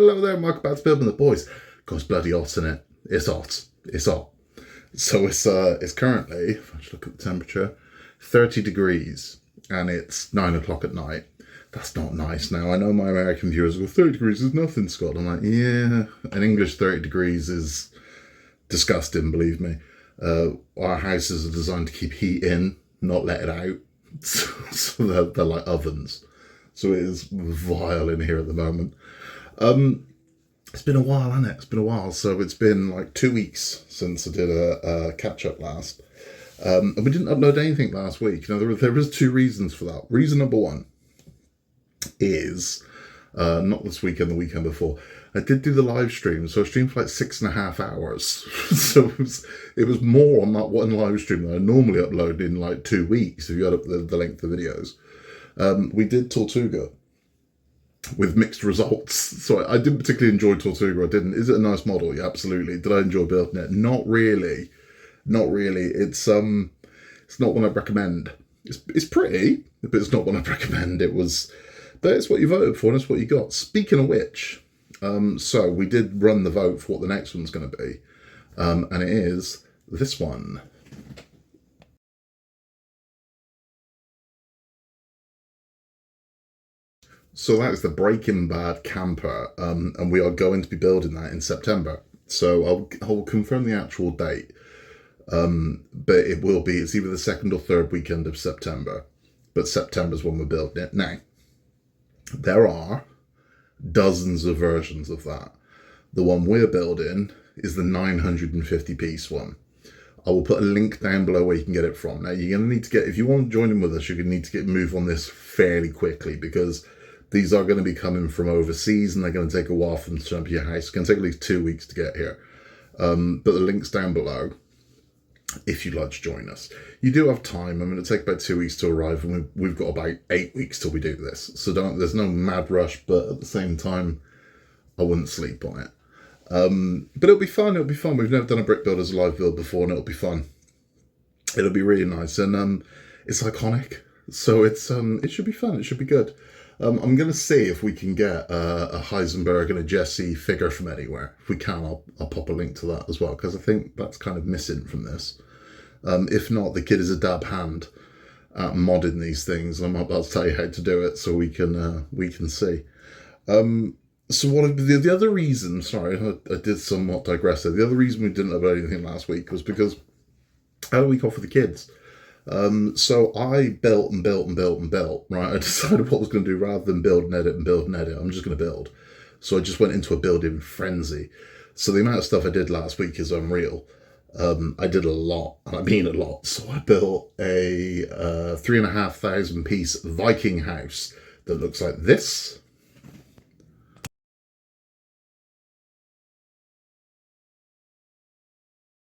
Hello there, Mark, about to building the boys. Gosh, bloody hot in it. It's hot. It's hot. So it's currently, if I just look at the temperature, 30 degrees, and it's 9 o'clock at night. That's not nice. Now, I know my American viewers go, 30 degrees is nothing, Scott. I'm like, yeah, in English, 30 degrees is disgusting, believe me. Our houses are designed to keep heat in, not let it out. So they're like ovens. So it is vile in here at the moment. It's been a while, hasn't it? It's been a while. So it's been like 2 weeks since I did a catch-up last. And we didn't upload anything last week. Now, there was two reasons for that. Reason number one is, not this weekend, the weekend before, I did do the live stream. So I streamed for like 6.5 hours. So it was more on that one live stream than I normally upload in like 2 weeks, if you add up the length of videos. We did Tortuga with mixed results. So I didn't particularly enjoy Tortuga. I didn't. Is it a nice model? Yeah, absolutely. Did I enjoy building it? Not really. Not really. It's not one I'd recommend. It's pretty, but it's not one I'd recommend. But it's what you voted for and it's what you got. Speaking of which, so we did run the vote for what the next one's going to be. And it is this one. So that is the Breaking Bad camper, and we are going to be building that in September. So I'll confirm the actual date, but it's either the second or third weekend of September, but September's when we're building it. Now, there are dozens of versions of that. The one we're building is the 950 piece one. I will put a link down below where you can get it from. Now, you're going to need to if you want to join in with us, you're going to need to move on this fairly quickly because these are going to be coming from overseas and they're going to take a while for them to turn up to your house. It's going to take at least 2 weeks to get here. But the link's down below if you'd like to join us. You do have time. I mean, it'll take about 2 weeks to arrive and we've got about 8 weeks till we do this. So there's no mad rush, but at the same time, I wouldn't sleep on it. But it'll be fun. It'll be fun. We've never done a brick build as a live build before and it'll be fun. It'll be really nice. And it's iconic. So it should be fun. It should be good. I'm going to see if we can get a Heisenberg and a Jesse figure from anywhere. If we can, I'll pop a link to that as well, because I think that's kind of missing from this. If not, the kid is a dab hand at modding these things, and I'm about to tell you how to do it so we can see. So the other reason, sorry, I did somewhat digress there. The other reason we didn't upload anything last week was because I had a week off with the kids. So I built, right? I decided what I was going to do rather than build and edit. I'm just going to build. So I just went into a building frenzy. So the amount of stuff I did last week is unreal. I did a lot, and I mean a lot. So I built a 3,500 piece Viking house that looks like this.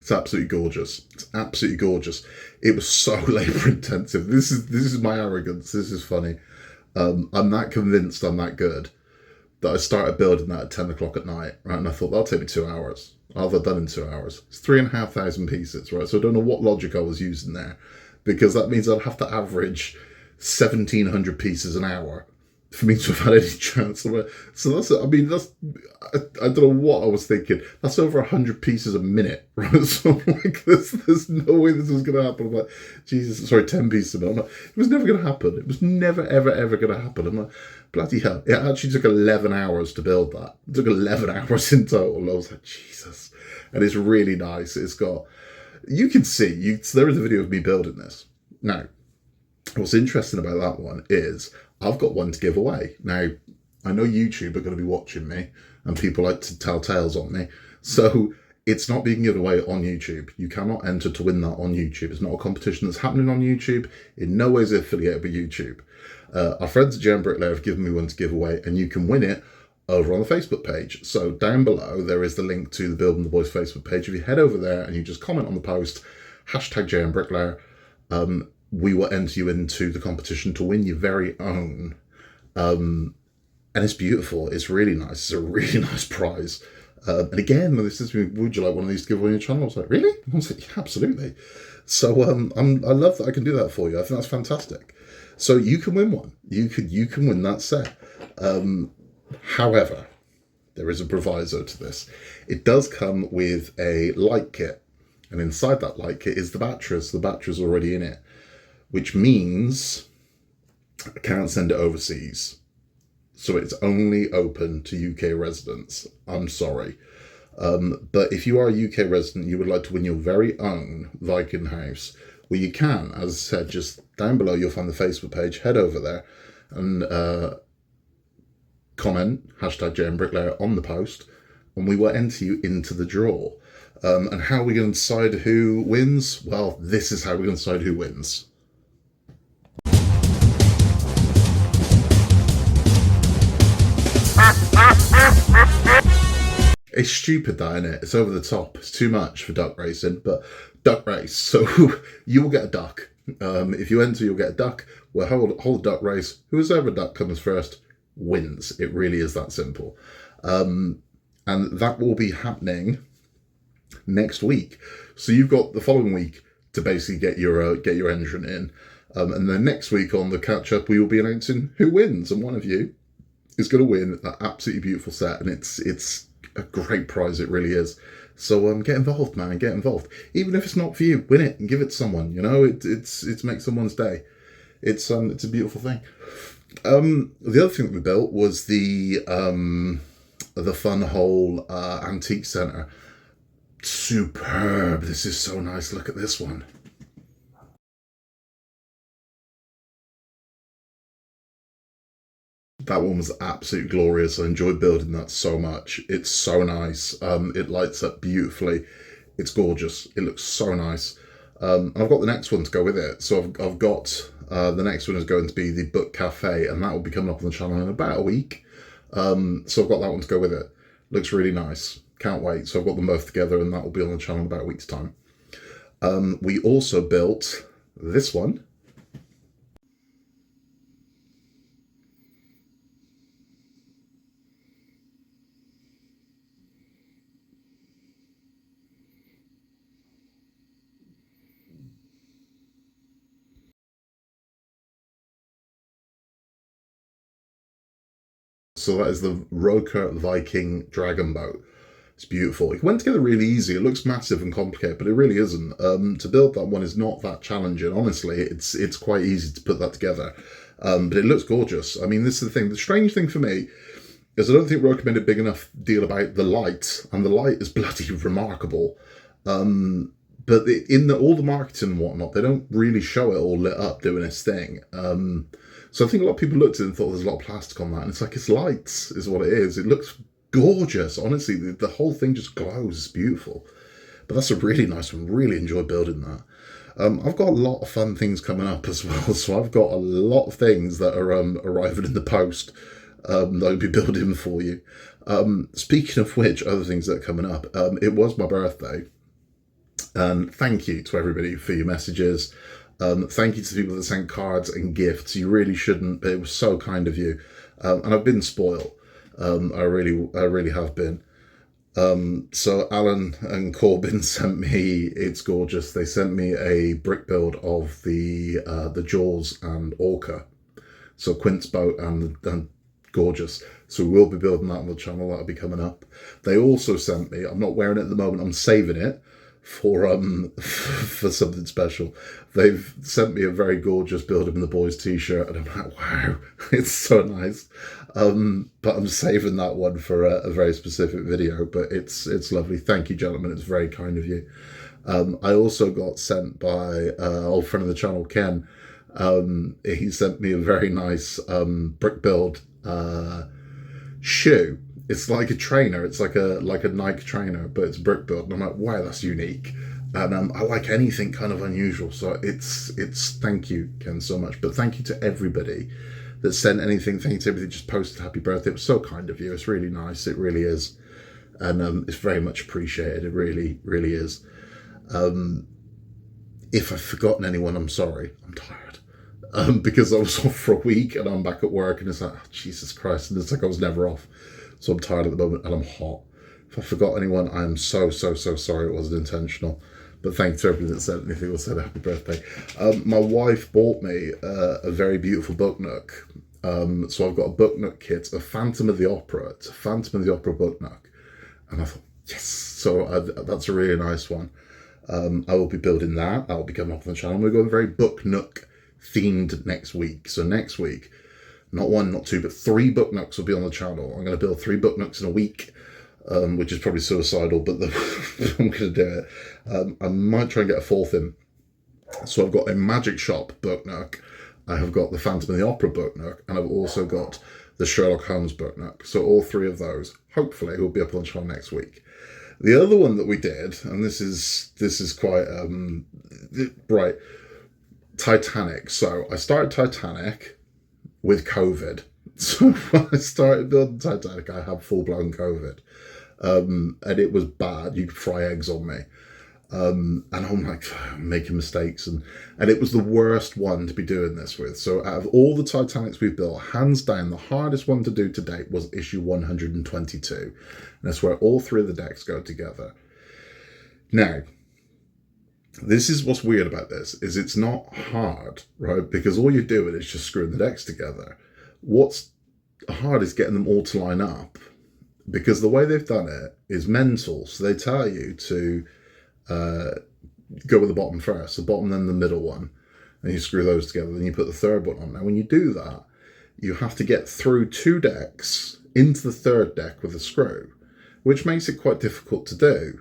It's absolutely gorgeous. It's absolutely gorgeous. It was so labor intensive. This is my arrogance. This is funny. I'm that convinced I'm that good that I started building that at 10 o'clock at night, right? And I thought that'll take me 2 hours. I'll have that done in 2 hours. It's 3,500 pieces, right? So I don't know what logic I was using there, because that means I'd have to average 1,700 pieces an hour for me to have had any chance. So I don't know what I was thinking. That's over 100 pieces a minute, right? So I'm like, there's no way this was going to happen. I'm like, Jesus, sorry, 10 pieces a minute. I'm like, it was never going to happen. It was never, ever, ever going to happen. I'm like, bloody hell. It actually took 11 hours to build that. It took 11 hours in total. I was like, Jesus. And it's really nice. It's got, you can see, there is a video of me building this. Now, what's interesting about that one is I've got one to give away. Now, I know YouTube are going to be watching me and people like to tell tales on me. So it's not being given away on YouTube. You cannot enter to win that on YouTube. It's not a competition that's happening on YouTube. In no way is it affiliated with YouTube. Our friends at Jan Bricklayer have given me one to give away and you can win it over on the Facebook page. So down below, there is the link to the Building the Boys Facebook page. If you head over there and you just comment on the post, hashtag Jan Bricklayer, we will enter you into the competition to win your very own. And it's beautiful. It's really nice. It's a really nice prize. And again, this is, would you like one of these to give away on your channel? I was like, really? I was like, yeah, absolutely. So I love that I can do that for you. I think that's fantastic. So you can win one. You can win that set. However, there is a proviso to this. It does come with a light kit, and inside that light kit is the batteries. The batteries are already in it, which means I can't send it overseas. So it's only open to UK residents. I'm sorry. But if you are a UK resident, you would like to win your very own Viking house, well, you can, as I said, just down below, you'll find the Facebook page. Head over there and comment, #JMBricklayer on the post, and we will enter you into the draw. And how are we going to decide who wins? Well, this is how we're going to decide who wins. It's stupid, that, isn't it? It's over the top. It's too much for duck racing, but duck race. So you will get a duck. If you enter, you'll get a duck. We'll hold a duck race. Whoever duck comes first wins. It really is that simple. And that will be happening next week. So you've got the following week to basically get your entrant in. And then next week on the catch up, we will be announcing who wins. And one of you is going to win that absolutely beautiful set. And it's a great prize, it really is. So get involved, man, get involved. Even if it's not for you, win it and give it to someone. You know, it's make someone's day. It's a beautiful thing. The other thing that we built was the Fun Hole Antique Centre. Superb. This is so nice. Look at this one. That one was absolutely glorious. I enjoyed building that so much. It's so nice. It lights up beautifully. It's gorgeous. It looks so nice. I've got the next one to go with it. So I've got the next one is going to be the Book Cafe, and that will be coming up on the channel in about a week. So I've got that one to go with it. Looks really nice. Can't wait. So I've got them both together, and that will be on the channel in about a week's time. We also built this one. So that is the Roker Viking dragon boat. It's beautiful. It went together really easy. It looks massive and complicated, but it really isn't. To build that one is not that challenging. Honestly, it's quite easy to put that together. But it looks gorgeous. I mean, this is the thing. The strange thing for me is I don't think Roker made a big enough deal about the light, and the light is bloody remarkable. But in all the marketing and whatnot, they don't really show it all lit up doing its thing. So I think a lot of people looked at it and thought there's a lot of plastic on that. And it's like, it's lights is what it is. It looks gorgeous. Honestly, the whole thing just glows. It's beautiful. But that's a really nice one. Really enjoy building that. I've got a lot of fun things coming up as well. So I've got a lot of things that are arriving in the post that I'll be building for you. Speaking of which, other things that are coming up. It was my birthday. And thank you to everybody for your messages. Thank you to the people that sent cards and gifts. You really shouldn't, but it was so kind of you. And I've been spoiled. I really have been. So Alan and Corbin sent me, it's gorgeous. They sent me a brick build of the Jaws and Orca. So Quint's boat and gorgeous. So we'll be building that on the channel. That'll be coming up. They also sent me, I'm not wearing it at the moment, I'm saving it for something special. They've sent me a very gorgeous Build 'em the Boys t-shirt, and I'm like, wow, it's so nice. But I'm saving that one for a very specific video, but it's lovely. Thank you, gentlemen. It's very kind of you. I also got sent by an old friend of the channel, Ken. He sent me a very nice brick build shoe. It's like a trainer. It's like a Nike trainer, but it's brick built. And I'm like, wow, that's unique. And I like anything kind of unusual. So it's thank you, Ken, so much. But thank you to everybody that sent anything. Thank you to everybody that just posted happy birthday. It was so kind of you. It's really nice. It really is. And it's very much appreciated. It really, really is. If I've forgotten anyone, I'm sorry. I'm tired. Because I was off for a week and I'm back at work and it's like, oh, Jesus Christ. And it's like I was never off. So I'm tired at the moment and I'm hot. If I forgot anyone, I am so sorry. It wasn't intentional. But thank you to everybody that said anything or said a happy birthday. My wife bought me a very beautiful book nook. So I've got a book nook kit, a Phantom of the Opera. It's a Phantom of the Opera book nook. And I thought, yes. So that's a really nice one. I will be building that. That will be coming up on the channel. We're going very book nook themed next week. So next week, not one, not two, but 3 book nooks will be on the channel. I'm going to build 3 book nooks in a week, which is probably suicidal, but I'm going to do it. I might try and get a 4th in. So I've got a Magic Shop book nook. I have got the Phantom of the Opera book nook, and I've also got the Sherlock Holmes book nook. So all 3 of those, hopefully, will be up on the channel next week. The other one that we did, and this is quite right, Titanic. So I started Titanic with COVID. So when I started building Titanic, I had full-blown COVID, and it was bad. You could fry eggs on me. And I'm like making mistakes, and it was the worst one to be doing this with. So out of all the Titanics we've built, hands down, the hardest one to do to date was issue 122. And that's where all 3 of the decks go together. Now, this is what's weird about this, is it's not hard, right? Because all you're doing is just screwing the decks together. What's hard is getting them all to line up, because the way they've done it is mental. So they tell you to go with the bottom first, the bottom, then the middle one, and you screw those together, then you put the 3rd one on. Now when you do that, you have to get through 2 decks into the 3rd deck with a screw, which makes it quite difficult to do,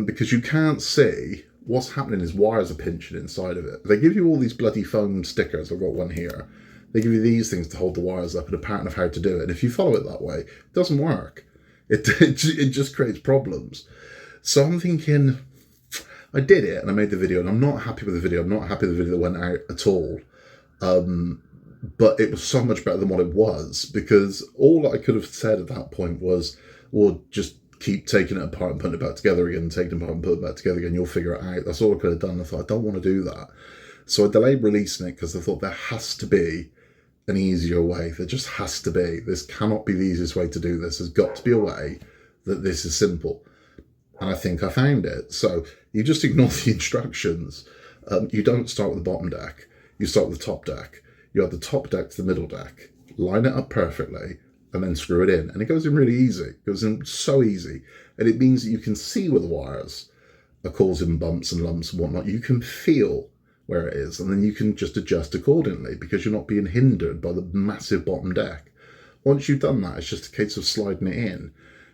because you can't see what's happening. Is wires are pinching inside of it. They give you all these bloody foam stickers. I've got one here. They give you these things to hold the wires up and a pattern of how to do it, and if you follow it that way, it doesn't work. It just creates problems. So I'm thinking, I did it and I made the video, and I'm not happy with the video. I'm not happy with the video that went out at all. But it was so much better than what it was, because all I could have said at that point was, well, just keep taking it apart and putting it back together again, taking it apart and putting it back together again. You'll figure it out. That's all I could have done. I thought, I don't want to do that. So I delayed releasing it because I thought there has to be an easier way. There just has to be. This cannot be the easiest way to do this. There's got to be a way that this is simple. And I think I found it. So you just ignore the instructions. You don't start with the bottom deck. You start with the top deck. You add the top deck to the middle deck. Line it up perfectly, and then screw it in. And it goes in really easy. It goes in so easy. And it means that you can see where the wires are causing bumps and lumps and whatnot. You can feel where it is, and then you can just adjust accordingly, because you're not being hindered by the massive bottom deck. Once you've done that, it's just a case of sliding it in.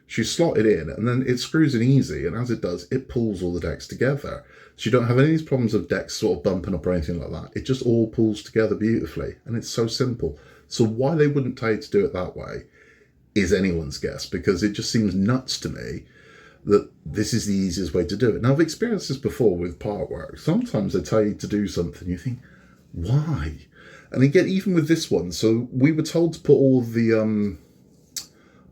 So you slot it in, and then it screws in easy, and as it does, it pulls all the decks together. So you don't have any of these problems of decks sort of bumping up or anything like that. It just all pulls together beautifully, and it's so simple. So why they wouldn't tell you to do it that way is anyone's guess, because it just seems nuts to me that this is the easiest way to do it. Now, I've experienced this before with part work. Sometimes they tell you to do something, you think, why? And again, even with this one, so we were told to put all the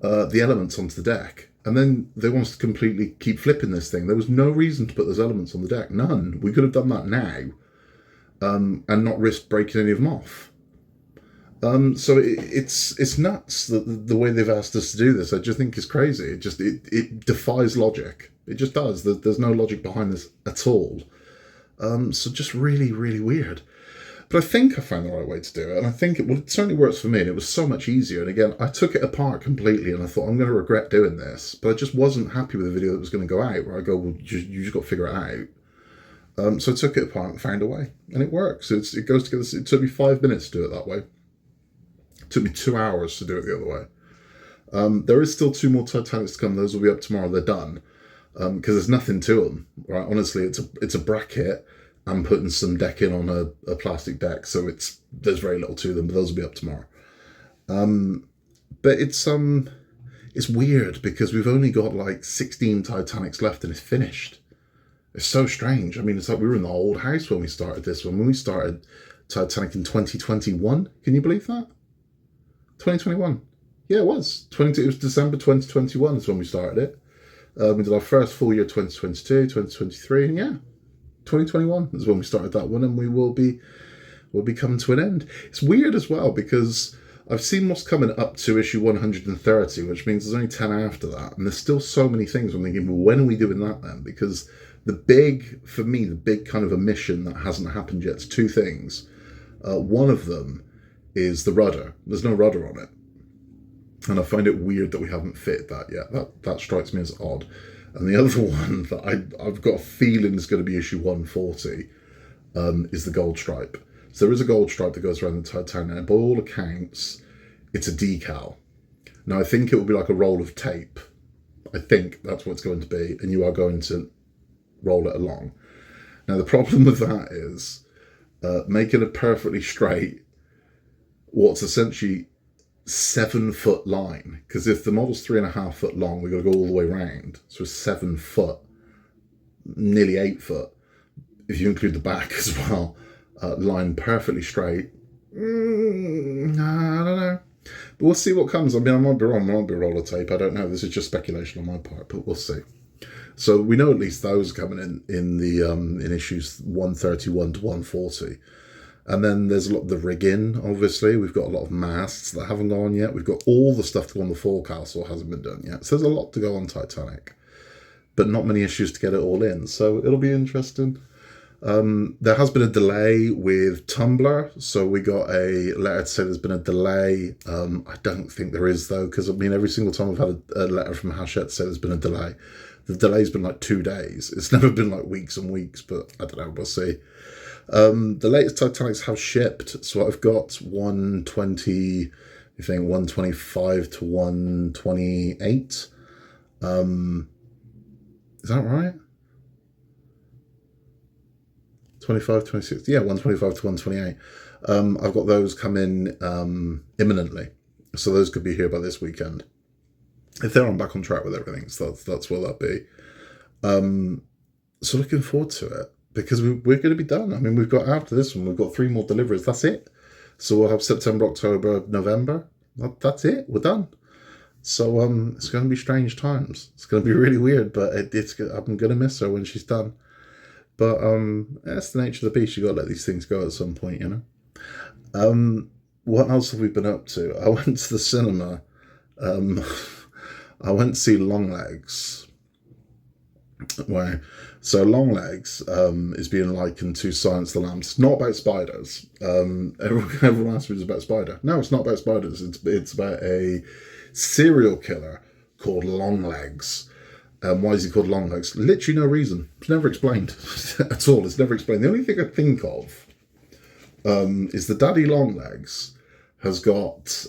elements onto the deck, and then they want us to completely keep flipping this thing. There was no reason to put those elements on the deck, none. We could have done that now, and not risk breaking any of them off. So it's nuts that the way they've asked us to do this. I just think it's crazy. It defies logic. It just does. There's no logic behind this at all. So just really, really weird. But I think I found the right way to do it, and I think it certainly works for me, and it was so much easier. And again, I took it apart completely, and I thought, I'm going to regret doing this, but I just wasn't happy with the video that was going to go out, where I go, well, you just got to figure it out. So I took it apart and found a way, and it works. It goes together. It took me 5 minutes to do it that way. It took me 2 hours to do it the other way. There is still 2 more Titanics to come. Those will be up tomorrow. They're done, because there's nothing to them. Right? Honestly, it's a bracket. I'm putting some decking on a plastic deck, so there's very little to them, but those will be up tomorrow. But it's weird, because we've only got like 16 Titanics left and it's finished. It's so strange. I mean, it's like we were in the old house when we started this one. When we started Titanic in 2021, can you believe that? 2021. Yeah, it was. It was December 2021 is when we started it. We did our first full year 2022, 2023, and yeah, 2021 is when we started that one, and we'll be coming to an end. It's weird as well, because I've seen what's coming up to issue 130, which means there's only 10 after that, and there's still so many things. I'm thinking, well, when are we doing that then? Because for me, the big kind of omission that hasn't happened yet is 2 things. One of them is the rudder. There's no rudder on it. And I find it weird that we haven't fit that yet. That strikes me as odd. And the other one that I've got a feeling is going to be issue 140 is the gold stripe. So there is a gold stripe that goes around the Titanic. And by all accounts, it's a decal. Now, I think it will be like a roll of tape. I think that's what it's going to be. And you are going to roll it along. Now, the problem with that is making it perfectly straight, what's essentially 7 foot line, because if the model's 3.5 foot long, we've got to go all the way around. So 7 foot, nearly 8 foot, if you include the back as well, line perfectly straight. I don't know. But we'll see what comes. I mean, I might be wrong. I might be roller tape. I don't know. This is just speculation on my part, but we'll see. So we know at least those are coming in the in issues 131 to 140. And then there's a lot of the rigging, obviously. We've got a lot of masts that haven't gone yet. We've got all the stuff to go on the forecastle hasn't been done yet. So there's a lot to go on Titanic. But not many issues to get it all in. So it'll be interesting. There has been a delay with Tumblr. So we got a letter to say there's been a delay. I don't think there is, though, because, I mean, every single time I've had a letter from Hachette to say there's been a delay, the delay's been like 2 days. It's never been like weeks and weeks, but I don't know. We'll see. The latest Titanics have shipped, so I've got 120, I think 125 to 128. Is that right? 25, 26, yeah, 125 to 128. I've got those coming imminently, so those could be here by this weekend. If they're on back on track with everything, so that's what that'll be. So looking forward to it. Because we're going to be done. I mean, we've got, after this one, we've got 3 more deliveries. That's it. So we'll have September, October, November. That's it. We're done. So it's going to be strange times. It's going to be really weird, but I'm going to miss her when she's done. But that's the nature of the beast. You've got to let these things go at some point, you know. What else have we been up to? I went to the cinema. I went to see Longlegs. So Longlegs is being likened to Silence of the Lambs. It's not about spiders. Everyone asks me it's about spider. No, it's not about spiders. It's about a serial killer called Longlegs. Why is he called Longlegs? Literally no reason. It's never explained at all. It's never explained. The only thing I think of is the daddy Longlegs has got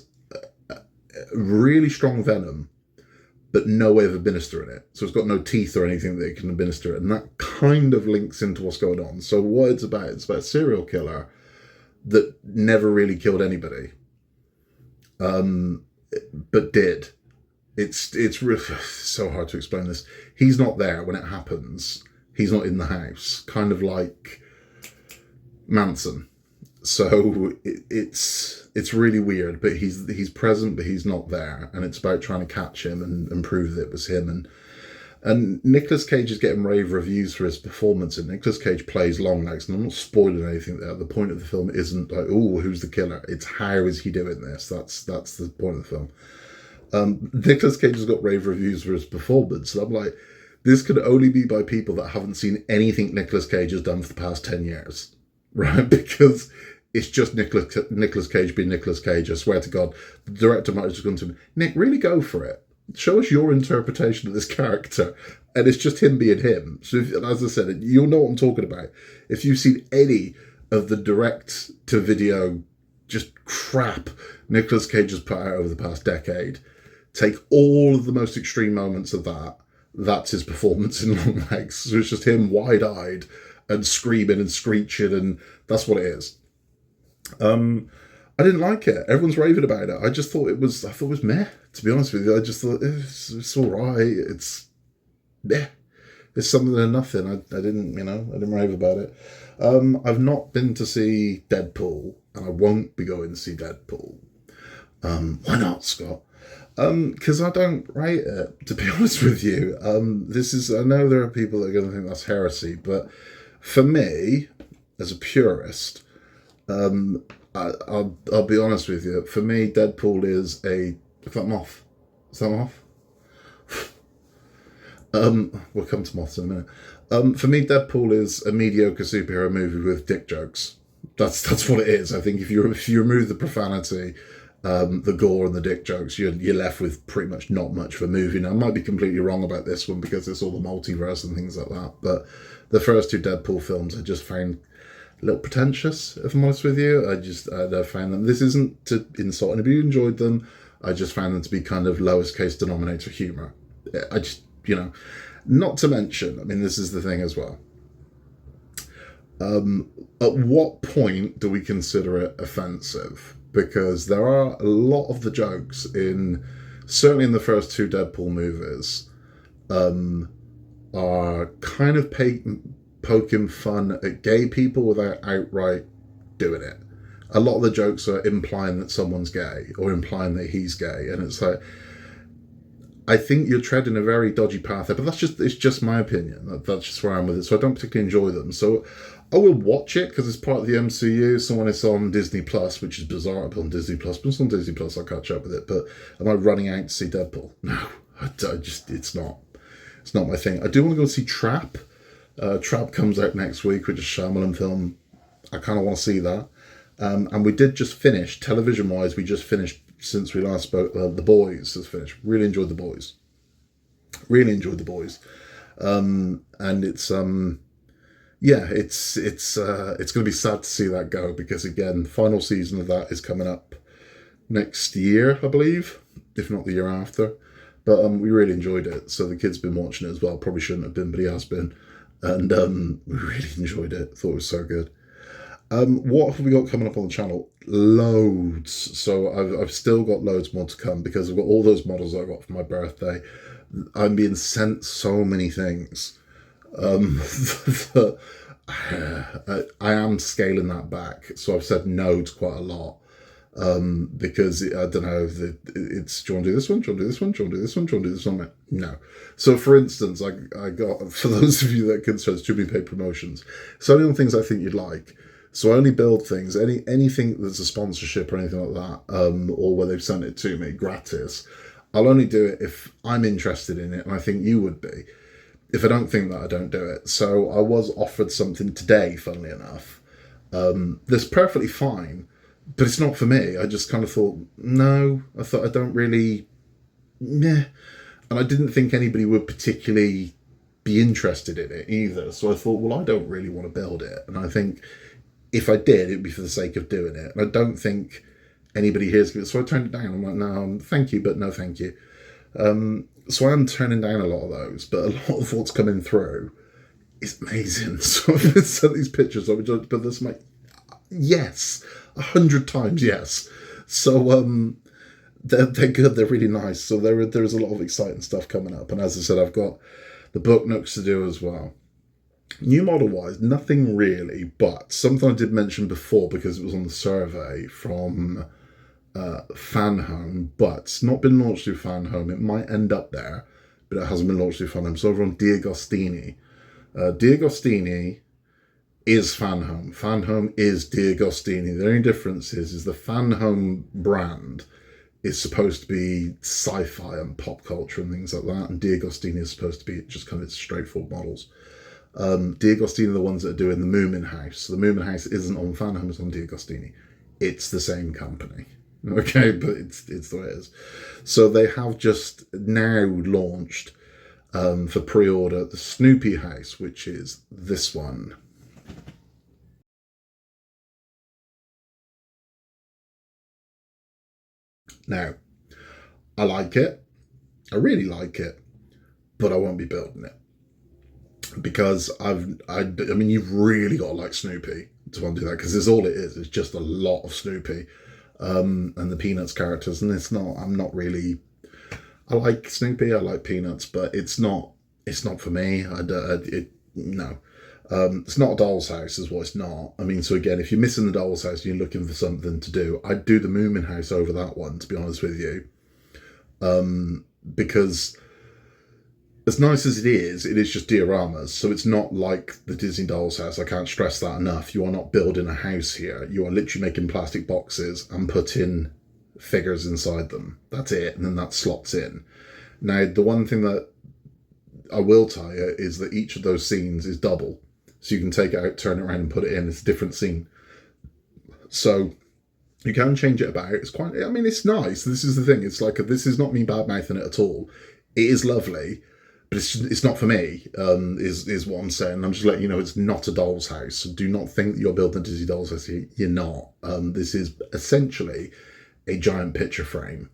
really strong venom, but no way of administering it. So it's got no teeth or anything that it can administer it. And that kind of links into what's going on. So what it's about a serial killer that never really killed anybody, but did. It's really so hard to explain this. He's not there when it happens. He's not in the house. Kind of like Manson. So it's really weird, but he's present, but he's not there, and it's about trying to catch him and prove that it was him. And Nicolas Cage is getting rave reviews for his performance, and Nicolas Cage plays Longlegs, and I'm not spoiling anything there. The point of the film isn't like, oh, who's the killer? It's how is he doing this? That's the point of the film. Nicolas Cage has got rave reviews for his performance, and I'm like, this could only be by people that haven't seen anything Nicolas Cage has done for the past 10 years, right? Because it's just Nicolas Cage being Nicolas Cage. I swear to God, the director might have just gone to him, Nick, really go for it. Show us your interpretation of this character. And it's just him being him. So, as I said, you'll know what I'm talking about. If you've seen any of the direct-to-video just crap Nicolas Cage has put out over the past decade, take all of the most extreme moments of that. That's his performance in Longlegs. So it's just him wide-eyed and screaming and screeching, and that's what it is. I didn't like it. Everyone's raving about it. I thought it was meh, to be honest with you. I just thought it's all right. It's meh. It's something and nothing. I didn't rave about it. I've not been to see Deadpool, and I won't be going to see Deadpool. Why not, Scott? Because I don't rate it, to be honest with you. I know there are people that are going to think that's heresy, but for me, as a purist, I'll be honest with you. For me, Deadpool is Is that moth? Is that moth? We'll come to moths in a minute. For me, Deadpool is a mediocre superhero movie with dick jokes. That's what it is. I think if you remove the profanity, the gore and the dick jokes, you're left with pretty much not much of a movie. Now, I might be completely wrong about this one because it's all the multiverse and things like that, but the first two Deadpool films I just found a little pretentious, if I'm honest with you. I found them, this isn't to insult anybody who enjoyed them, I just found them to be kind of lowest case denominator humour. I just, not to mention, I mean, this is the thing as well. At what point do we consider it offensive? Because there are a lot of the jokes certainly in the first two Deadpool movies, are kind of poking fun at gay people without outright doing it. A lot of the jokes are implying that someone's gay or implying that he's gay, and it's like, I think you're treading a very dodgy path there, but it's just my opinion. That's just where I'm with it. So I don't particularly enjoy them. So I will watch it because it's part of the MCU. So when it's on Disney Plus, which is bizarre, I'll be on Disney Plus, but it's on Disney Plus, I'll catch up with it. But am I running out to see Deadpool? No, it's not my thing. I do want to go see Trap. Trap comes out next week, which is a Shyamalan film. I kind of want to see that. And we did just finish, television-wise, we just finished, since we last spoke, The Boys has finished. Really enjoyed The Boys. And it's it's going to be sad to see that go, because again, the final season of that is coming up next year, I believe, if not the year after. But we really enjoyed it. So the kid's been watching it as well. Probably shouldn't have been, but he has been. And we really enjoyed it. Thought it was so good. What have we got coming up on the channel? Loads. So I've still got loads more to come, because I've got all those models I got for my birthday. I'm being sent so many things. I am scaling that back. So I've said no to quite a lot. Because I don't know, it's, do you want to do this one? Do you want to do this one? Do you want to do this one? Do you want to do this one? No. So for instance, I got, for those of you that are concerned, too many paid promotions. It's only on things I think you'd like. So I only build things, anything that's a sponsorship or anything like that, or where they've sent it to me gratis, I'll only do it if I'm interested in it and I think you would be. If I don't think that, I don't do it. So I was offered something today, funnily enough, that's perfectly fine, but it's not for me. I just kind of thought, no, I thought I don't really, meh. And I didn't think anybody would particularly be interested in it either. So I thought, well, I don't really want to build it. And I think if I did, it'd be for the sake of doing it. And I don't think anybody hears it. So I turned it down. I'm like, no, thank you, but no thank you. So I'm turning down a lot of those, but a lot of what's coming through is amazing. So I've been sent these pictures, but this, like, yes, 100 times yes. So they're good, they're really nice. So there's a lot of exciting stuff coming up. And as I said, I've got the book nooks to do as well. New model wise, nothing really, but something I did mention before because it was on the survey from Fan Home, but it's not been launched through Fan Home. It might end up there, but it hasn't been launched through Fan Home. It's over on Diagostini. Diagostini is Fan Home. Fan Home is Diagostini. The only difference is the Fan Home brand is supposed to be sci-fi and pop culture and things like that, and Diagostini is supposed to be just kind of straightforward models. Diagostini are the ones that are doing the Moomin House. The Moomin House isn't on Fan Home, it's on Diagostini. It's the same company. Okay, but it's the way it is. So they have just now launched for pre-order the Snoopy House, which is this one. Now, I like it. I really like it, but I won't be building it. Because I mean, you've really got to like Snoopy to want to do that, because it's all it is. It's just a lot of Snoopy and the Peanuts characters, and I'm not really. I like Snoopy, I like Peanuts, but it's not for me. No. It's not a doll's house, is what it's not. I mean, so again, if you're missing the doll's house and you're looking for something to do, I'd do the Moomin House over that one, to be honest with you, because as nice as it is just dioramas, so it's not like the Disney Doll's House. I can't stress that enough. You are not building a house here. You are literally making plastic boxes and putting figures inside them. That's it, and then that slots in. Now, the one thing that I will tell you is that each of those scenes is double. So you can take it out, turn it around and put it in. It's a different scene. So you can change it about. It's quite, I mean, it's nice. This is the thing. It's like, this is not me bad-mouthing it at all. It is lovely, but it's not for me, is what I'm saying. I'm just letting you know it's not a doll's house. So do not think that you're building a Disney doll's house. You're not. This is essentially a giant picture frame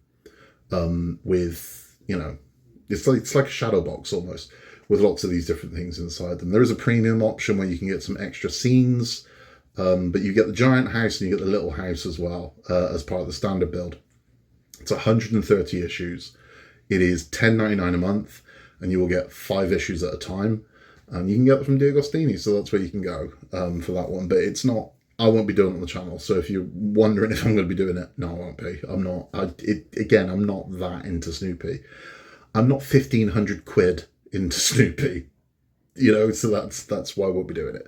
with, it's like a shadow box almost, with lots of these different things inside them. There is a premium option where you can get some extra scenes, but you get the giant house and you get the little house as well, as part of the standard build. It's 130 issues. It is $10.99 a month, and you will get 5 issues at a time. And you can get it from D'Agostini, so that's where you can go for that one. But it's not, I won't be doing it on the channel. So if you're wondering if I'm going to be doing it, no, I won't be. I'm not. I'm not that into Snoopy. I'm not 1,500 quid into Snoopy, so that's why I won't be doing it.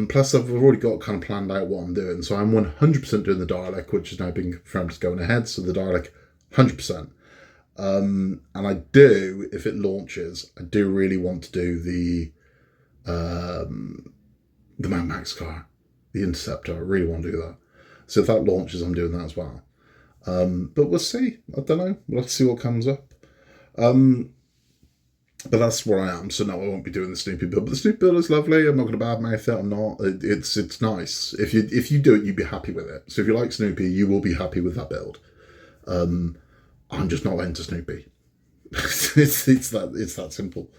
Plus, I've already got kind of planned out what I'm doing. So I'm 100% doing the Dalek, which is now being confirmed as going ahead. So the Dalek, 100%. And I do, if it launches, I do really want to do the Mad Max car, the Interceptor. I really want to do that. So if that launches, I'm doing that as well. But we'll see. I don't know. We'll have to see what comes up. But that's where I am. So no, I won't be doing the Snoopy build. But the Snoopy build is lovely. I'm not going to badmouth it. I'm not. It's nice. If you do it, you'd be happy with it. So if you like Snoopy, you will be happy with that build. I'm just not into Snoopy. it's that simple.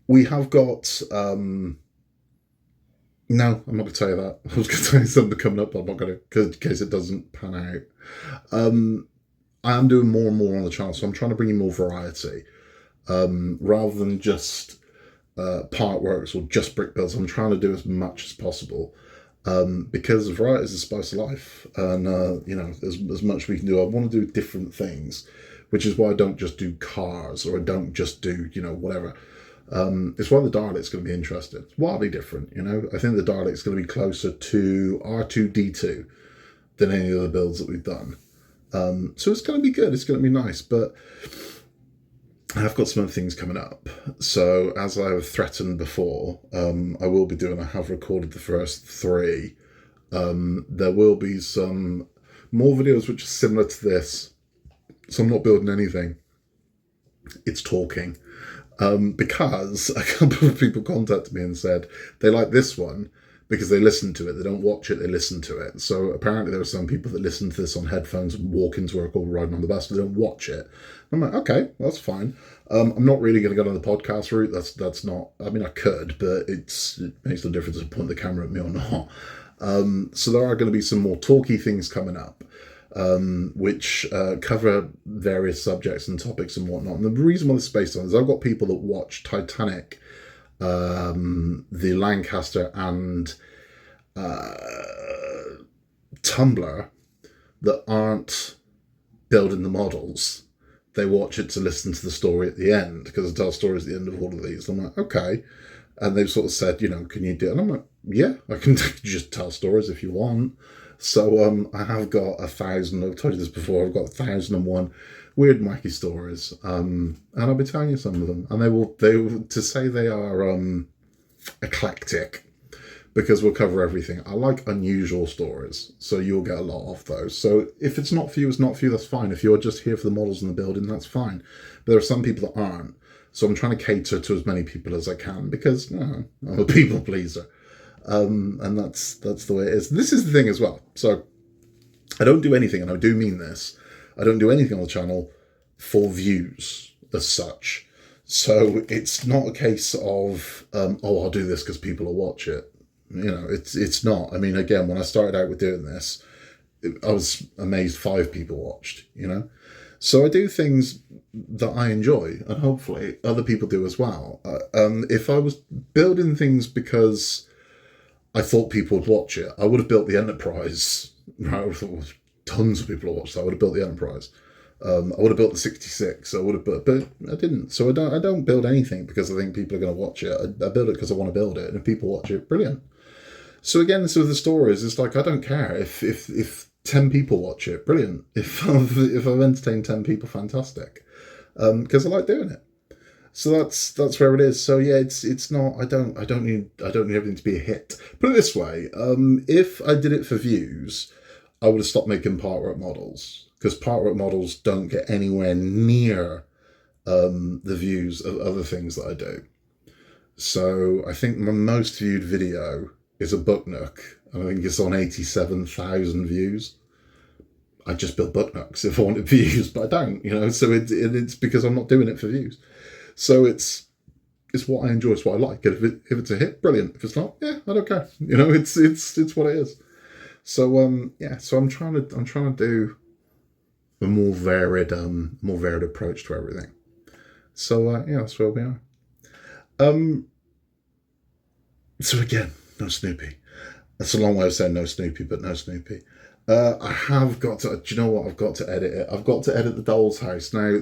We have got. No, I'm not going to tell you that. I was going to tell you something coming up, but I'm not going to, in case it doesn't pan out. I am doing more and more on the channel, so I'm trying to bring you more variety. Rather than just part works or just brick builds, I'm trying to do as much as possible. Because variety is the spice of life, and as much we can do. I want to do different things, which is why I don't just do cars, or I don't just do whatever. It's why the Dalek's going to be interesting. It's wildly different, I think the Dalek's going to be closer to R2D2 than any other builds that we've done. So it's going to be good. It's going to be nice, but I have got some other things coming up. So as I have threatened before, I will be doing, I have recorded the first 3. There will be some more videos which are similar to this. So I'm not building anything. It's talking. Because a couple of people contacted me and said they like this one because they listen to it. They don't watch it, they listen to it. So apparently there are some people that listen to this on headphones and walk into work or riding on the bus, but they don't watch it. I'm like, okay, that's fine. I'm not really going to go down the podcast route. That's not, I mean, I could, but it makes no difference to point the camera at me or not. So there are going to be some more talky things coming up, which cover various subjects and topics and whatnot. And the reason why this is based on is I've got people that watch Titanic, the Lancaster and Tumblr that aren't building the models. They watch it to listen to the story at the end, because I tell stories at the end of all of these. I'm like, okay. And they've sort of said, can you do it? And I'm like, yeah, I can just tell stories if you want. So I have got 1,000, I've told you this before, I've got 1,001 weird and wacky stories. And I'll be telling you some of them. And they will to say they are eclectic, because we'll cover everything. I like unusual stories, so you'll get a lot of those. So if it's not for you, it's not for you, that's fine. If you're just here for the models and the building, that's fine. But there are some people that aren't. So I'm trying to cater to as many people as I can, because I'm a people pleaser. And that's the way it is. This is the thing as well. So I don't do anything, and I do mean this, I don't do anything on the channel for views as such. So it's not a case of, I'll do this because people will watch it. It's not. I mean, again, when I started out with doing this, I was amazed 5 people watched, So I do things that I enjoy, and hopefully other people do as well. If I was building things because I thought people would watch it, I would have built the Enterprise. Right? I thought tons of people will watch that. I would have built the Enterprise. I would have built the 66. I would have built, but I didn't. So I don't build anything because I think people are going to watch it. I build it because I want to build it, and if people watch it, brilliant. So again, this with the stories, it's like I don't care if 10 people watch it, brilliant. If I've entertained 10 people, fantastic. Because I like doing it. So that's where it is. So yeah, it's not. I don't need everything to be a hit. Put it this way: if I did it for views, I would have stopped making part work models, because part work models don't get anywhere near the views of other things that I do. So I think my most viewed video is a book nook, and I think it's on 87,000 views. I just build book nooks if I wanted views, but I don't, So it's because I'm not doing it for views. So it's what I enjoy, it's what I like. If it's a hit, brilliant. If it's not, yeah, I don't care. It's what it is. So yeah, so I'm trying to do a more varied approach to everything. So yeah, that's where we are. So again, no Snoopy. That's a long way of saying no Snoopy, but no Snoopy. I have got to. Do you know what? I've got to edit it. I've got to edit the doll's house now.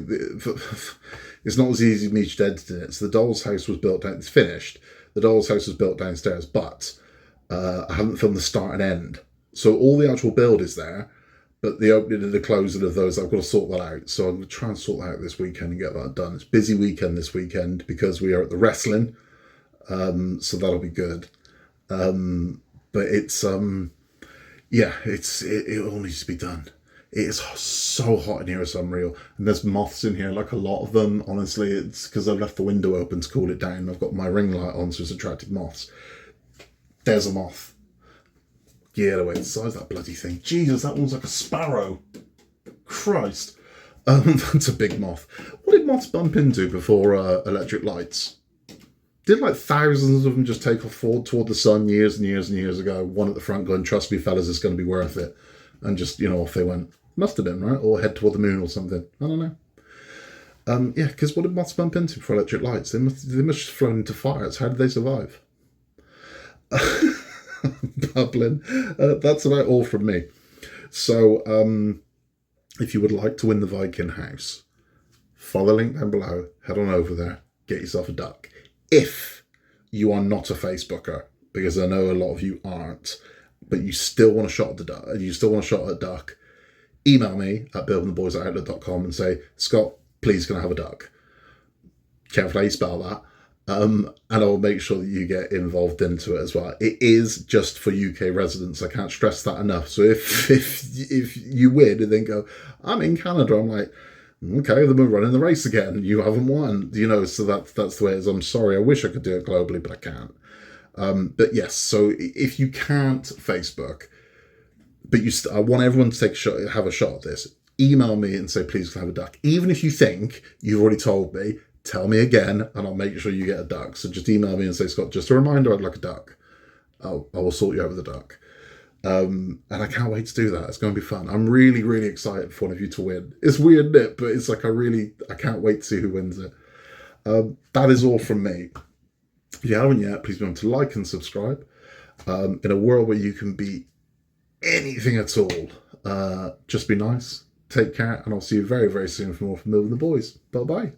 It's not as easy as me just editing it. So the doll's house was built down. It's finished. The doll's house was built downstairs, but I haven't filmed the start and end. So all the actual build is there, but the opening and the closing of those, I've got to sort that out. So I'm going to try and sort that out this weekend and get that done. It's a busy weekend this weekend because we are at the wrestling. So that'll be good. But it's yeah, it all needs to be done. It is so hot in here, it's unreal. And there's moths in here, like a lot of them. Honestly, it's because I've left the window open to cool it down. I've got my ring light on, so it's attracted moths. There's a moth. Get away, the size of that bloody thing. Jesus, that one's like a sparrow. Christ. That's a big moth. What did moths bump into before electric lights? Did like thousands of them just take off forward toward the sun years and years and years ago? One at the front going, trust me, fellas, it's going to be worth it. And just, off they went. Must have been, right? Or head toward the moon or something. I don't know. Yeah, because what did moths bump into for electric lights? They must have flown into fires. How did they survive? Bubbling. That's about all from me. So, if you would like to win the Viking house, follow the link down below. Head on over there. Get yourself a duck. If you are not a Facebooker, because I know a lot of you aren't, but you still want a shot at the duck, you still want a shot at a duck, email me at buildingtheboys@outlook.com and say, Scott, please can I have a duck? Careful how you spell that. And I'll make sure that you get involved into it as well. It is just for UK residents. I can't stress that enough. So if you win and then go, I'm in Canada, I'm like, okay, then we're running the race again. You haven't won, so that's the way it is. I'm sorry. I wish I could do it globally, but I can't. But yes, so if you can't Facebook, but I want everyone to take a shot, have a shot at this. Email me and say, please can I have a duck. Even if you think you've already told me, tell me again, and I'll make sure you get a duck. So just email me and say, Scott, just a reminder, I'd like a duck. I will sort you out with a duck. And I can't wait to do that. It's going to be fun. I'm really, really excited for one of you to win. It's weird, isn't it? But it's like I can't wait to see who wins it. That is all from me. If you haven't yet, please remember to like and subscribe. In a world where you can be anything at all, just be nice. Take care, and I'll see you very, very soon for more from Building the Boys. Bye-bye.